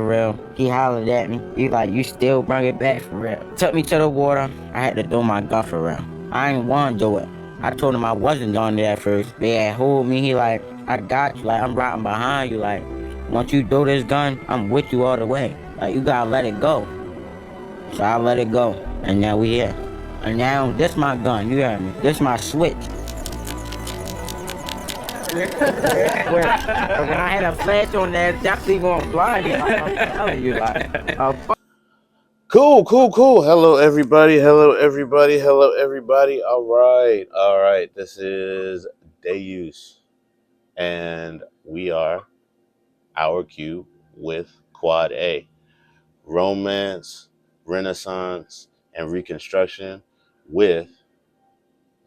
for real. He hollered at me. He like, you still bring it back for real. Took me to the water. I had to do my gun for real. I ain't want to do it. I told him I wasn't doing it at first. They had hold me. He like, I got you. Like, I'm riding behind you. Like, once you do this gun, I'm with you all the way. Like, you gotta let it go. So I let it go. And now we here. And now, this my gun. You heard me. This my switch. when I had a flash on that, definitely gonna blind you. I'm telling you, like, Cool. Hello, everybody. All right. This is Deus, and we are Our Q with Quad A. Romance, Renaissance, and Reconstruction with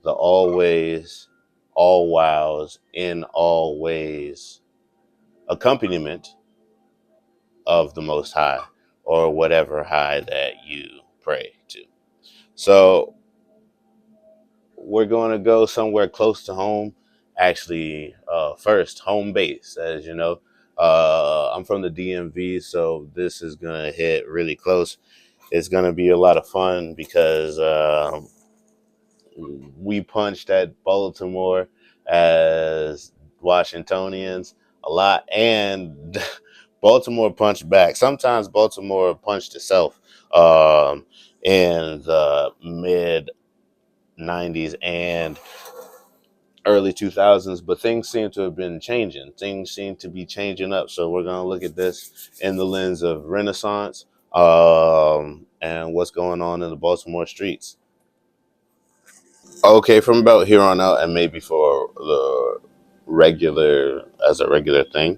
the always, all wows, in all ways accompaniment of the Most High, or whatever high that you pray to. So we're going to go somewhere close to home. Actually, first, home base. As you know, I'm from the DMV, so this is going to hit really close. It's going to be a lot of fun because we punched at Baltimore as Washingtonians a lot, and Baltimore punched back. Sometimes Baltimore punched itself in the mid 90s and early 2000s, but things seem to have been changing. Things seem to be changing up. So we're going to look at this in the lens of Renaissance and what's going on in the Baltimore streets. Okay, from about here on out, and maybe for the regular thing,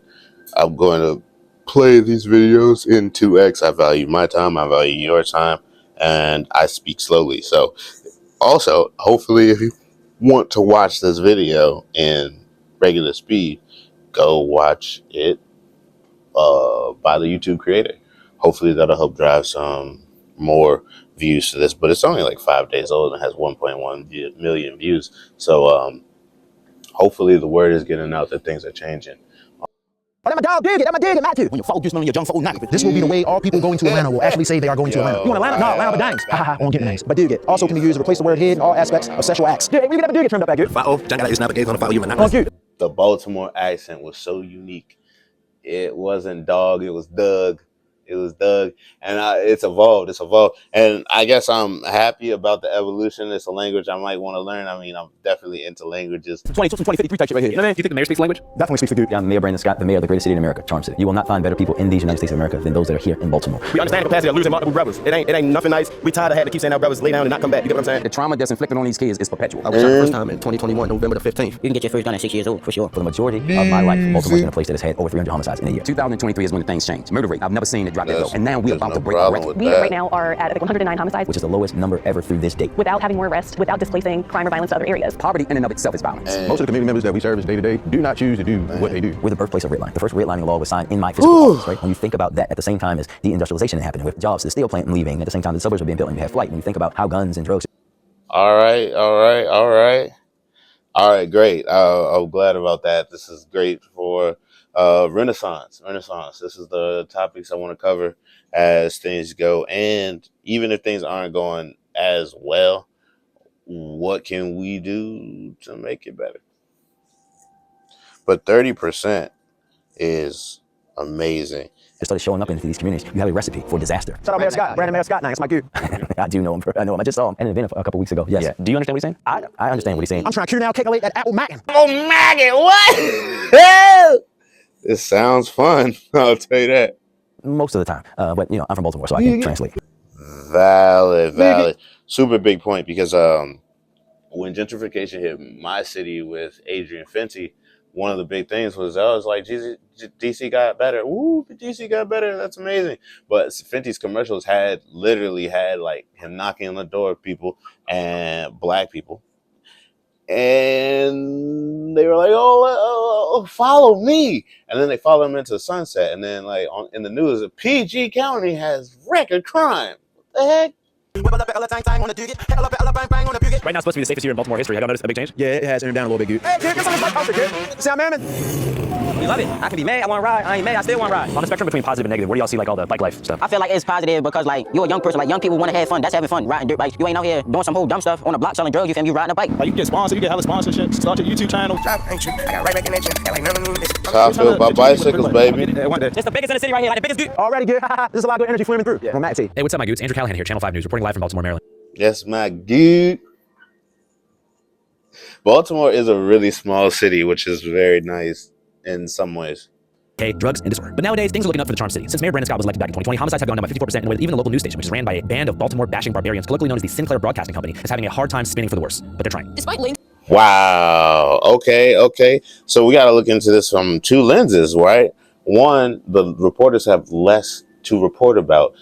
I'm going to play these videos in 2x. I value my time, I value your time, and I speak slowly. So also, hopefully, if you want to watch this video in regular speed, go watch it by the YouTube creator. Hopefully that'll help drive some more views to this, but it's only like 5 days old and has 1.1 million views. So hopefully the word is getting out that things are changing. Oh, that my dog dig it, Matthew. When you follow Houston on your junk phone, this will be the way all people going to Atlanta will actually say they are going to Atlanta. You want Atlanta? No, Atlanta, but dimes. Ha ha ha, on getting names. But dig it also can be used to replace the word head in all aspects of sexual acts. Dig it, we can have a dig it trimmed up back here. The Baltimore accent was so unique. It wasn't dog, it was Doug. And it's evolved. And I guess I'm happy about the evolution. It's a language I might want to learn. I mean, I'm definitely into languages. 2053 type shit right here. You know what I mean? You think the mayor speaks language? Definitely speaks for dude. I'm Mayor Brandon Scott, the mayor of the greatest city in America, Charm City. You will not find better people in these United States of America than those that are here in Baltimore. We understand the capacity of losing multiple brothers. It ain't nothing nice. We tired of having to keep saying our brothers lay down and not come back. You get what I'm saying? The trauma that's inflicted on these kids is perpetual. I was shot the first time in 2021, November the 15th. you can get your first gun at 6 years old, for sure. For the majority of my life, Baltimore's been a place that has had over 300 homicides in a year. 2023 is when things change. Murder rate, I've never seen it drop that low. And now we're about to break a record. We right now are at 109 homicides, which is the lowest number ever through this date. without having more arrests, without displacing crime or violence to other areas. Poverty in and of itself is violence. Most of the community members that we service day to day do not choose to do what they do. We're the birthplace of redlining. The first redlining law was signed in my physical office, right? When you think about that, at the same time as deindustrialization happening with jobs, the steel plant leaving, at the same time the suburbs are being built and you have flight. When you think about how guns and drugs. All right, great. I'm glad about that. This is great for Renaissance. This is the topics I want to cover as things go. And even if things aren't going as well, what can we do to make it better? But 30% is amazing. Just started showing up into these communities. You have a recipe for disaster. Shout out Mayor Scott, Brandon Mayor Scott. Now it's my dude. I do know him. I know him. I just saw him at an event a couple weeks ago. Yes. Yeah. Do you understand what he's saying? I understand what he's saying. I'm trying to cure now, calculate that apple mackin'. Oh, maggot, what? It sounds fun. I'll tell you that. Most of the time. But, you know, I'm from Baltimore, so I can translate. Valid. Super big point, because when gentrification hit my city with Adrian Fenty, one of the big things was I was like, DC got better. Ooh, DC got better. That's amazing. But Fenty's commercials literally had like him knocking on the door of people and black people. And they were like, oh, follow me. And then they follow him into Sunset. And then like in the news, PG County has record crime. What the heck? Right now, it's supposed to be the safest year in Baltimore history. Have y'all noticed a big change? Yeah, it has turned down a little bit, dude. Hey, dude, get some of this life outfit, dude. Sound man. We love it. I can be mad. I want to ride. I ain't mad. I still want to ride. On the spectrum between positive and negative, where do y'all see like all the bike life stuff? I feel like it's positive because like you're a young person, like young people want to have fun. That's having fun, riding dirt bikes. You ain't out here doing some whole dumb stuff on the block selling drugs. You feel me? You riding a bike. Like you get sponsored, you get hella sponsorship. Start your YouTube channel. That's how I feel about bicycles, baby. It's the biggest in the city right here. Like the biggest dude. Already good. There's a lot of good energy flaming through. Yeah. Matt T. Hey, what's up, my dudes? Andrew Callahan here, Channel 5 News, reporting live from Baltimore, Maryland. Yes, my dude. Baltimore is a really small city, which is very nice in some ways. Okay, drugs and disorder. But nowadays, things are looking up for the Charm City. Since Mayor Brandon Scott was elected back in 2020, homicides have gone down by 54%, and with even the local news station, which is ran by a band of Baltimore-bashing barbarians, colloquially known as the Sinclair Broadcasting Company, is having a hard time spinning for the worse. But they're trying. Despite links. Wow. Okay. So we got to look into this from two lenses, right? One, the reporters have less to report about.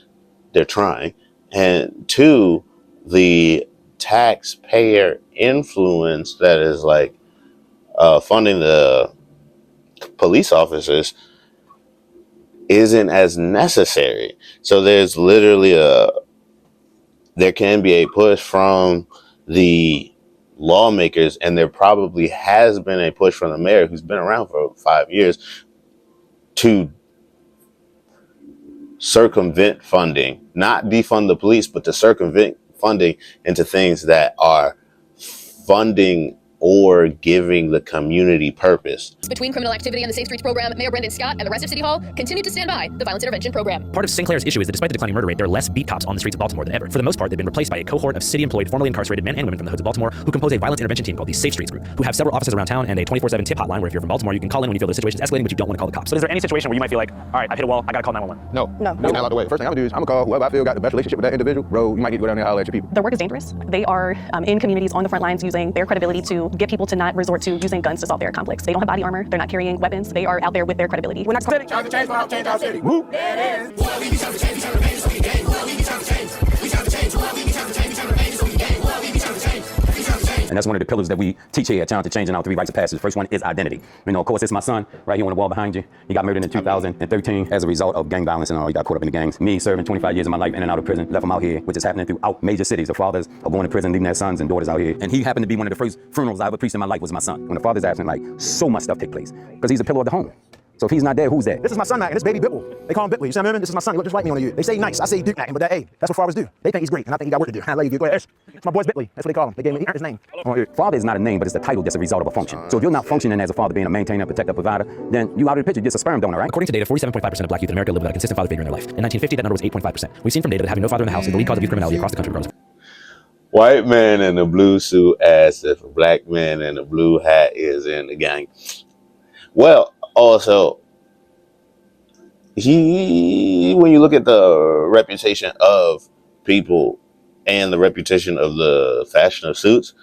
They're trying. And two, the taxpayer influence that is like funding the police officers isn't as necessary. So there's literally there can be a push from the lawmakers, and there probably has been a push from the mayor, who's been around for 5 years, to circumvent funding, not defund the police, but to circumvent funding into things that are funding or giving the community purpose. Between criminal activity and the Safe Streets program, Mayor Brandon Scott and the rest of City Hall continue to stand by the violence intervention program. Part of Sinclair's issue is that despite the declining murder rate, there are less beat cops on the streets of Baltimore than ever. For the most part, they've been replaced by a cohort of city-employed, formerly incarcerated men and women from the hoods of Baltimore who compose a violence intervention team called the Safe Streets Group, who have several offices around town and a 24/7 tip hotline where if you're from Baltimore, you can call in when you feel the situation's escalating, but you don't want to call the cops. So is there any situation where you might feel like, all right, I've hit a wall, I gotta call 911? No. You're not allowed to wait. First thing I'm gonna do is I'm gonna call whoever I feel got the best relationship with that individual. Bro, you might need to go down there and holler at your people. Their work is dangerous. They are in communities on the front lines using their credibility to get people to not resort to using guns to solve their conflicts. They don't have body armor. They're not carrying weapons. They are out there with their credibility. We're not Change our city. Woo. And that's one of the pillars that we teach here at Challenge to Change in our 3 rites of passage. First one is identity. You know, of course, it's my son right here on the wall behind you. He got murdered in 2013 as a result of gang violence and all. He got caught up in the gangs. Me serving 25 years of my life in and out of prison, left him out here, which is happening throughout major cities. The fathers are going to prison, leaving their sons and daughters out here. And he happened to be one of the first funerals I ever preached in my life was my son. When the father's absent, like, so much stuff take place because he's a pillar of the home. So if he's not there, who's there? This is my son acting. This baby Bitbull. They call him Bitbull. You see what I mean? This is my son. He look just like me on you. They say nice. I say Duke acting, but that, hey, that's what fathers do. They think he's great, and I think he got work to do. I love you. Go ahead. It's my boy's Bitbull. That's what they call him. They gave me, he earned his name. Father is not a name, but it's the title that's a result of a function. So if you're not functioning as a father, being a maintainer, protector, provider, then you out of the picture, you're just a sperm donor, right? According to data, 47.5% of black youth in America live without a consistent father figure in their life. In 1950, that number was 8.5%. We've seen from data that having no father in the house is the lead cause of youth criminality across the country. White man in a blue suit asks if a black man in a blue hat is in the gang. Well, also, when you look at the reputation of people and the reputation of the fashion of suits,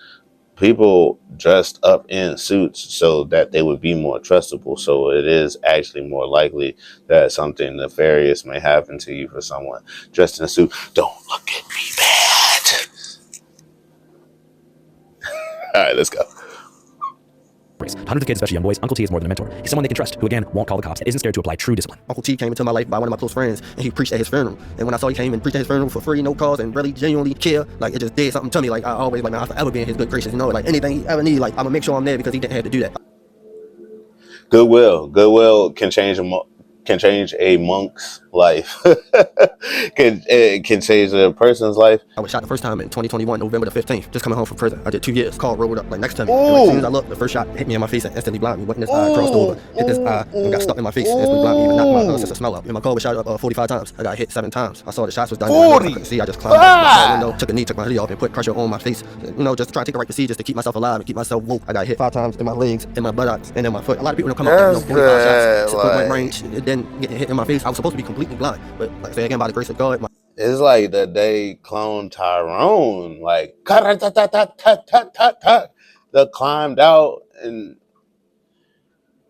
people dressed up in suits so that they would be more trustable. So it is actually more likely that something nefarious may happen to you for someone dressed in a suit. Don't look at me bad. All right, let's go. Hundreds of kids, especially young boys, Uncle T is more than a mentor. He's someone they can trust, who again won't call the cops and isn't scared to apply true discipline. Uncle T came into my life by one of my close friends, and he preached at his funeral. And when I saw he came and preached at his funeral for free, no cause, and really genuinely care, like it just did something to me. Like I always, like man, I'll forever be in his good graces. You know, like anything he ever need, like I'm gonna make sure I'm there because he didn't have to do that. Goodwill can change a monk's life. can change a person's life. I was shot the first time in 2021, November the 15th, just coming home from prison. I did 2 years. Car rolled up like next to me. And as soon as I looked, the first shot hit me in my face and instantly blinded me. Went in this eye, crossed over, hit this eye, and got stuck in my face. Instantly blinded me, even knocked my sense of smell up. And my car was shot up 45 times. I got hit 7 times. I saw the shots was done. I couldn't see. I just climbed out the window, took a knee, took my hoodie off, and put pressure on my face. You know, just trying to take the right procedures to keep myself alive and keep myself woke. I got hit 5 times in my legs, in my buttocks, and in my foot. A lot of people don't come out with 45 shots. So point range, it didn't get hit in my face. I was supposed to be completely blind, but like I say again, by the grace of God, it's like that they cloned Tyrone, like they climbed out and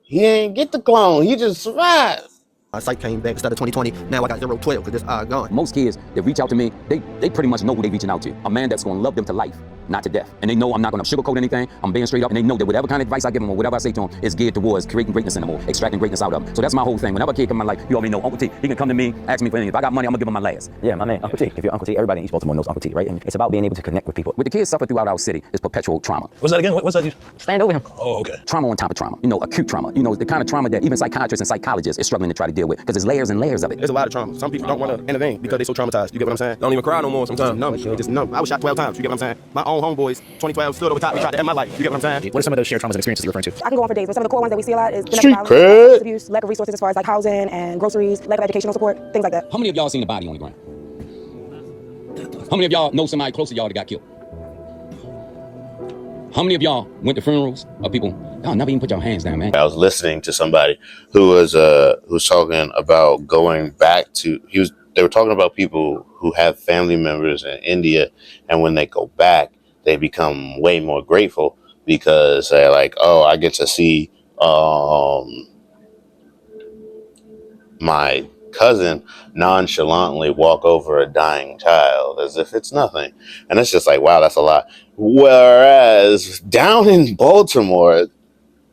he ain't get the clone. He just survived. my sight came back instead of 2020. Now I got 012 because this eye gone. Most kids that reach out to me, they pretty much know who they reaching out to. A man that's gonna love them to life. not to death. And they know I'm not going to sugarcoat anything. I'm being straight up, and they know that whatever kind of advice I give them or whatever I say to them is geared towards creating greatness in them or extracting greatness out of them. So that's my whole thing. Whenever a kid come in my life, you already know Uncle T. He can come to me, ask me for anything. If I got money, I'm gonna give him my last. Yeah, my man, Uncle T. If you're Uncle T, everybody in East Baltimore knows Uncle T, right? And it's about being able to connect with people. What the kids suffer throughout our city is perpetual trauma. What's that again? What's that? Stand over him. Oh, okay. Trauma on top of trauma. You know, acute trauma. You know, the kind of trauma that even psychiatrists and psychologists is struggling to try to deal with because there's layers and layers of it. There's a lot of trauma. Some people don't want to intervene because they're so traumatized. You get what I'm saying? Don't even cry no more sometimes. No, just numb. I was shot 12 times. You get what I'm saying? My own homeboys, 2012, stood over top me, tried to end my life. You get what I'm saying? What are some of those shared traumas and experiences you're referring to? I can go on for days, but some of the core ones that we see a lot is Street domestic violence, cred. substance abuse, lack of resources as far as like housing and groceries, lack of educational support, things like that. How many of y'all seen a body on the ground? How many of y'all know somebody close to y'all that got killed? How many of y'all went to funerals of people? Y'all never even put your hands down, man. I was listening to somebody who was talking about going back to they were talking about people who have family members in India, and when they go back, they become way more grateful because they're like, oh, I get to see my cousin nonchalantly walk over a dying child as if it's nothing. And it's just like, wow, that's a lot. Whereas down in Baltimore,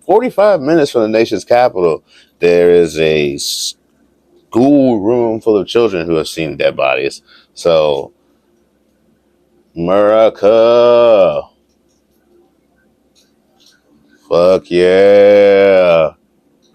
45 minutes from the nation's capital, there is a school room full of children who have seen dead bodies. So, America. Fuck yeah.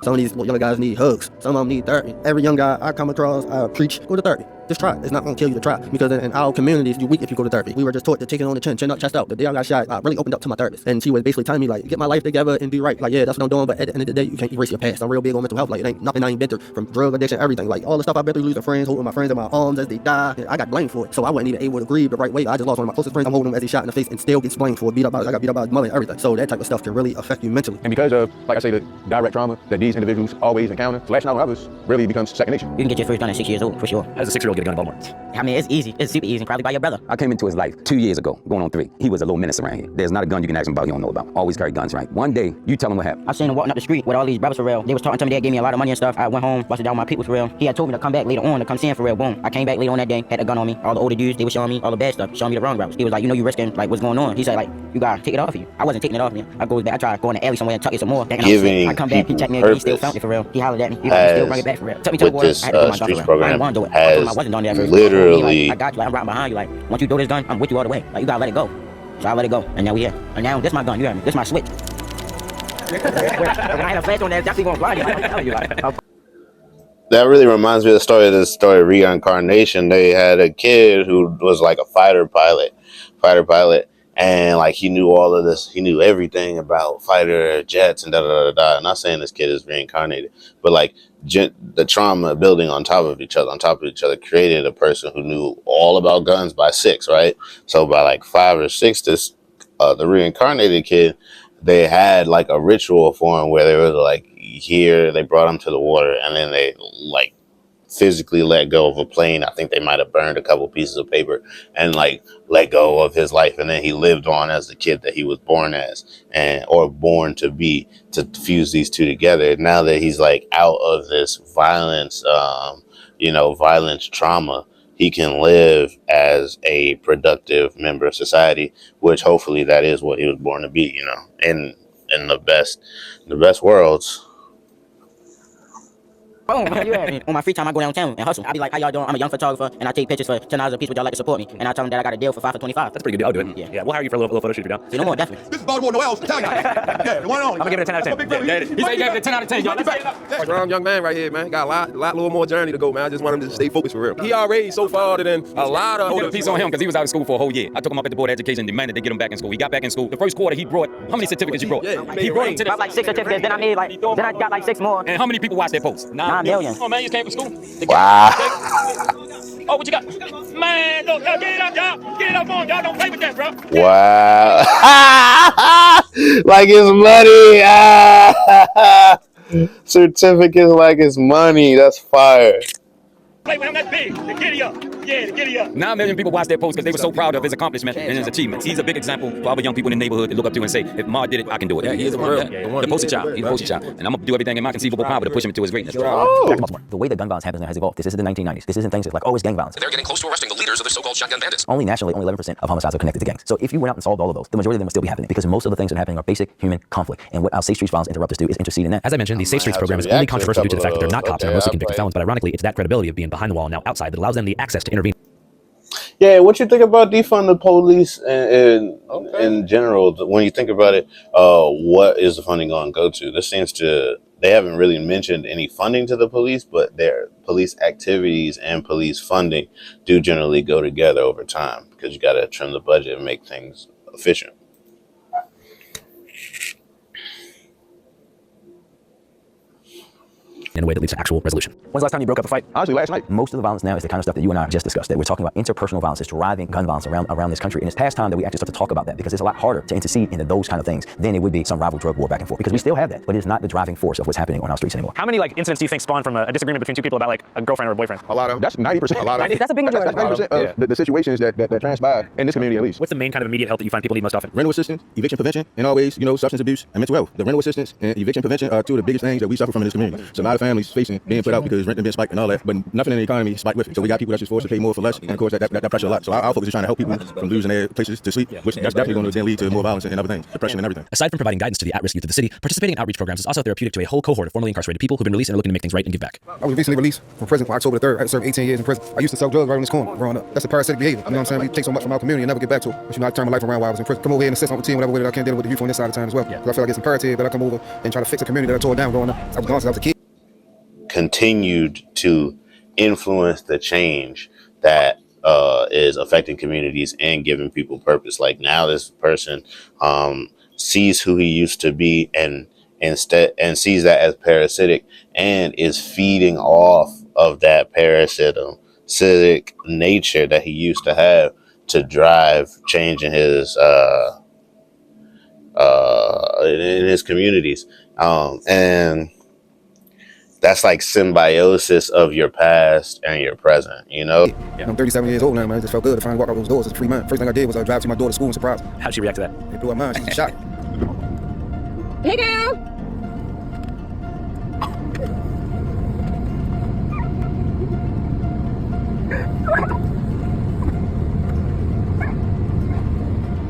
Some of these younger guys need hugs. Some of them need therapy. Every young guy I come across, I preach, go to therapy. Just try. It's not going to kill you to try. Because in our communities, you're weak if you go to therapy. We were just taught to take it on the chin up, chest out. The day I got shot, I really opened up to my therapist. And she was basically telling me, like, get my life together and do right. Like, yeah, that's what I'm doing. But at the end of the day, you can't erase your past. I'm real big on mental health. Like, it ain't nothing I ain't been through. From drug addiction, everything. Like, all the stuff I've been through, losing friends, holding my friends in my arms as they die. I got blamed for it. So I wasn't even able to grieve the right way. I just lost one of my closest friends. I'm holding him as he shot in the face and still gets blamed for it. I got beat up by his mother and everything. So that type of stuff can really affect you mentally. And because of, like I say, the direct trauma that these individuals always encounter, flashing out on others really becomes second nature. You can get your first gun at 6 years old, for sure. How does a 6-year-old get a gun in Baltimore? I mean, it's easy. It's super easy, probably by your brother. I came into his life 2 years ago, going on 3. He was a little menace around here. There's not a gun you can ask him about you don't know about. Always carry guns, right? One day, you tell him what happened. I seen him walking up the street with all these brothers for real. They was talking to me, they gave me a lot of money and stuff. I went home, busted down my people for real. He had told me to come back later on to come see him for real. Boom. I came back later on that day, had a gun on me. All the older dudes, they were showing me all the bad stuff, showing me the wrong routes. He was like, you know you risking like what's going on. He said like, you gotta take it off of you. I wasn't taking it off me. I goes back, I tried to go in the alley somewhere and tuck it some more. I come back, he checked me again, he still found it for real. He hollered at me, he like, still bring it back for real. Took me to the water, I had to do my streets stuff program I told him I wasn't done there first. literally I got you, like, I'm right behind you. Like, once you throw this gun, I'm with you all the way. Like, you gotta let it go. So I let it go, and now we here. And now this my gun, you hear me? This my switch. When I had a flash on there, it's definitely gonna fly. I'm telling you, like, that really reminds me of the story of reincarnation. They had a kid who was like a fighter pilot, and like he knew all of this. He knew everything about fighter jets and da da da da. I'm not saying this kid is reincarnated, but like the trauma building on top of each other created a person who knew all about guns by 6, right? So by like 5 or 6, the reincarnated kid, they had like a ritual for him where they were like, here they brought him to the water, and then they like physically let go of a plane. I think they might have burned a couple pieces of paper and like let go of his life, and then he lived on as the kid that he was born as, or born to be, to fuse these two together. Now that he's like out of this violence, violence trauma, he can live as a productive member of society, which hopefully that is what he was born to be, in the best worlds. boom, you hear me? On my free time, I go downtown and hustle. I be like, how y'all doing? I'm a young photographer, and I take pictures for $10 a piece. Would y'all like to support me? And I tell them that I got a deal for 5 for 25. That's a pretty good deal. I'll do it. Yeah, we'll hire you for a little photo shoot if you're down. See, no more, definitely. This is Baltimore Noel's Italian. Yeah, the one and only. I'm gonna give it a 10 out of 10. He said he gave it a 10 out of 10. Y'all, let's get it up. Strong young man right here, man. Got a lot little more journey to go, man. I just want him to stay focused for real. He already so far than a lot of. I did a piece on him because he was out of school for a whole year. I took him up at the board of education, demanded they get him back in school. He got back in school. The first quarter, he brought, how many certificates you brought? Yeah, he brought them to About like 6 certificates. Then I got like 6 more. And how many people watched that post? 9 million. Oh man, you just came from school. Wow. Oh, what you got? Man, look, get it up, y'all. Get it up on. Y'all don't play with that, bro. Wow. Like it's money. Certificates like it's money. That's fire. Play with him, that's big. The giddy up. 9 million people watched that post because they were so proud of his accomplishment and his achievements. He's a big example for other young people in the neighborhood to look up to and say, if Ma did it, I can do it. Yeah, he is a real the poster child. He's a poster child. And I'm gonna do everything in my conceivable power to push him to his greatness. Back to Baltimore. The way that gun violence happens now has evolved. This isn't the 1990s. This isn't things like, oh, it's gang violence. They're getting close to arresting the leaders of the so-called shotgun bandits. Only nationally, only 11% of homicides are connected to gangs. So if you went out and solved all of those, the majority of them would still be happening because most of the things that are happening are basic human conflict. And what our Safe Streets Violence Interrupters do is intercede in that. As I mentioned, the Safe Streets program is only controversial due to the fact that they're not cops and are mostly convicted felons, but ironically, it's that credibility of being behind the wall and now outside that allows them the access to intervene. Yeah, what you think about defund the police and in general? When you think about it, what is the funding going to go to? This seems to, they haven't really mentioned any funding to the police, but their police activities and police funding do generally go together over time because you got to trim the budget and make things efficient. In a way that leads to actual resolution. When's the last time you broke up a fight? Honestly, last night. Most of the violence now is the kind of stuff that you and I just discussed, that we're talking about interpersonal violence. It's driving gun violence around this country. And it's past time that we actually start to talk about that because it's a lot harder to intercede into those kind of things than it would be some rival drug war back and forth. Because we still have that, but it's not the driving force of what's happening on our streets anymore. How many incidents do you think spawn from a disagreement between two people about a girlfriend or a boyfriend? A lot of them. That's 90%. A lot of them. That's a big majority. That's 90% of the situations that transpire in this community at least. What's the main kind of immediate help that you find people need most often? Rental assistance, eviction prevention, and always, substance abuse and mental health. The rental assistance and eviction prevention are two of the biggest things that we suffer from in this community. So a lot of families facing being put out because rent has been spiked and all that, but nothing in the economy spiked with it. So we got people that's just forced to pay more for less, and of course that pressure a lot. So our focus is trying to help people from losing their places to sleep, which that's definitely going to then lead to more violence and other things, depression and everything. Aside from providing guidance to the at-risk youth of the city, participating in outreach programs is also therapeutic to a whole cohort of formerly incarcerated people who've been released and are looking to make things right and give back. I was recently released from prison on October the 3rd. I had to serve 18 years in prison. I used to sell drugs right on this corner growing up. That's a parasitic behavior. You know what I'm saying? We take so much from our community and never get back to it. But I turned my life around while I was in prison. Come over here and assist on the team, whatever way that I can deal with the youth on this side of town as well. Because I feel like it's imperative that I come over and try to fix a community that I tore down growing up. I was gone since I was a kid. Continued to influence the change that is affecting communities and giving people purpose. Like now this person sees who he used to be and sees that as parasitic and is feeding off of that parasitic nature that he used to have to drive change in his communities. And that's like symbiosis of your past and your present, Yeah. I'm 37 years old now, man. It just felt good to finally walk out those doors as a free man. First thing I did was drive to my daughter's school and surprise her. How did she react to that? It blew her mind. She was shocked. Hey, girl.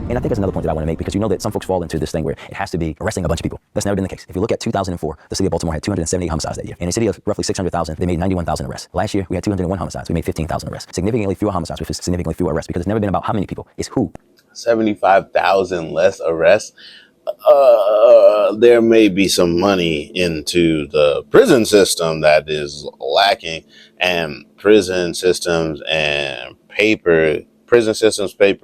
And I think that's another point that I want to make because you know that some folks fall into this thing where it has to be arresting a bunch of people. That's never been the case. If you look at 2004, the city of Baltimore had 278 homicides that year. In a city of roughly 600,000, they made 91,000 arrests. Last year, we had 201 homicides. We made 15,000 arrests. Significantly fewer homicides with significantly fewer arrests because it's never been about how many people. It's who. 75,000 less arrests. There may be some money into the prison system that is lacking, and prison systems, paper,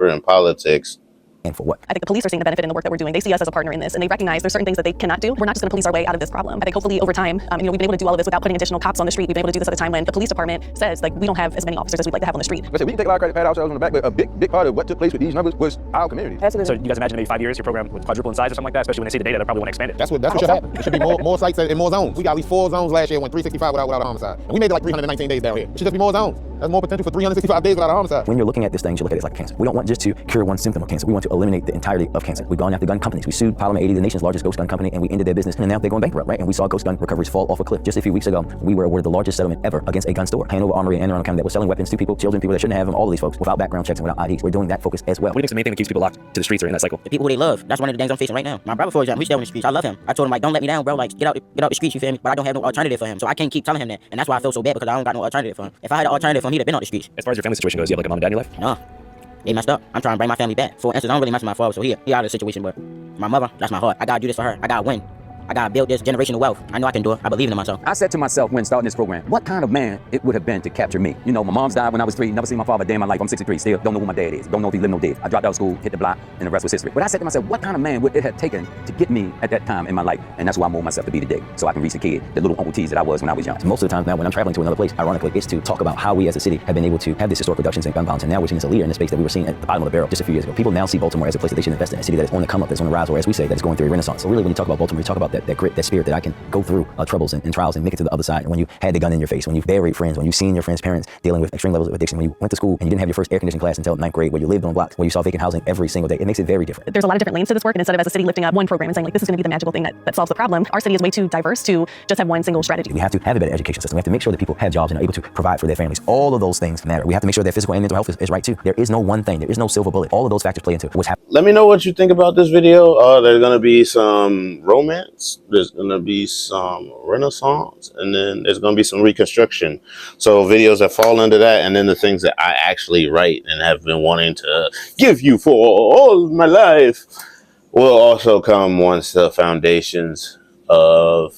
and politics. And for what? I think the police are seeing the benefit in the work that we're doing. They see us as a partner in this, and they recognize there's certain things that they cannot do. We're not just going to police our way out of this problem. I think hopefully over time, we've been able to do all of this without putting additional cops on the street. We've been able to do this at a time when the police department says we don't have as many officers as we'd like to have on the street. Listen, we can take a lot of credit, pat ourselves on the back, but a big part of what took place with these numbers was our community. So you guys imagine maybe 5 years your program would quadruple in size or something like that, especially when they see the data, they probably want to expand it. That's what should happen. It should be more sites and more zones. We got at least 4 zones last year, went 365 without a homicide. And we made it like 319 days down here. It should just be more zones. There's more potential for 365 days without a homicide. When you're looking at this thing, you look at it like cancer. We don't want just to cure one symptom of cancer. We want to eliminate the entirety of cancer. We've gone after gun companies. We sued Balimore 80, the nation's largest ghost gun company, and we ended their business. And now they're going bankrupt, right? And we saw ghost gun recoveries fall off a cliff. Just a few weeks ago, we were awarded the largest settlement ever against a gun store, Hanover Armory and Enron County, that was selling weapons to people, children, people that shouldn't have them, all of these folks, without background checks and without IDs. We're doing that focus as well. What do you think is the main thing that keeps people locked to the streets or in that cycle? The people who they love. That's one of the things I'm facing right now. My brother, for example, he's still in the streets. I love him. I told him, don't let me down, bro. Get out the streets, you feel me? But I don't have no alternative for him. So I can't keep telling him that. And that's why I feel so bad, because I don't got no alternative for him. If I had an alternative for him, he'd have been on the streets. As far as your family situation goes, you have a mom and dad in your life? No. They messed up. I'm trying to bring my family back. For instance, I don't really mess with my father, so he out of the situation, but my mother, that's my heart. I gotta do this for her. I gotta win. I gotta build this generational wealth. I know I can do it. I believe in myself. I said to myself when starting this program, what kind of man it would have been to capture me? My mom's died when I was 3, never seen my father a day in my life. I'm 63, still don't know who my dad is. Don't know if he lived no dead. I dropped out of school, hit the block, and the rest was history. But I said to myself, what kind of man would it have taken to get me at that time in my life? And that's why I mold myself to be today, so I can reach the kid, the little Uncle T's that I was when I was young. Most of the time now, when I'm traveling to another place, ironically, it's to talk about how we as a city have been able to have this historic reductions in gun violence, and now we're seen as a leader in the space that we were seen at the bottom of the barrel just a few years ago. People now see Baltimore as a place that they should invest in, a city that is on the come up, that's on the rise, or as we say, that is going through a renaissance. So really, when you talk about Baltimore, you talk about that grit, that spirit that I can go through troubles and trials and make it to the other side. And when you had the gun in your face, when you buried friends, when you've seen your friends' parents dealing with extreme levels of addiction, when you went to school and you didn't have your first air conditioning class until 9th grade, where you lived on blocks, where you saw vacant housing every single day, it makes it very different. There's a lot of different lanes to this work, and instead of as a city lifting up one program and saying like this is going to be the magical thing that solves the problem, our city is way too diverse to just have one single strategy. We have to have a better education system. We have to make sure that people have jobs and are able to provide for their families. All of those things matter. We have to make sure that physical and mental health is right too. There is no one thing. There is no silver bullet. All of those factors play into what's happening. Let me know what you think about this video. There's going to be some romance. There's going to be some renaissance. And then there's going to be some reconstruction. So videos that fall into that. And then the things that I actually write and have been wanting to give you for all my life will also come once the foundations of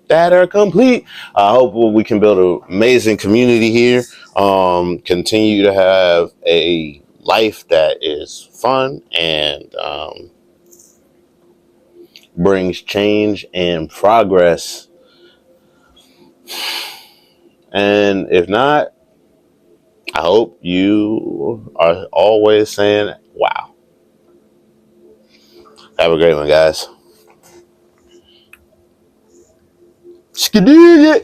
that are complete. I hope we can build an amazing community here. Continue to have a life that is fun and brings change and progress. And if not, I hope you are always saying, wow. Have a great one, guys. Skidoo!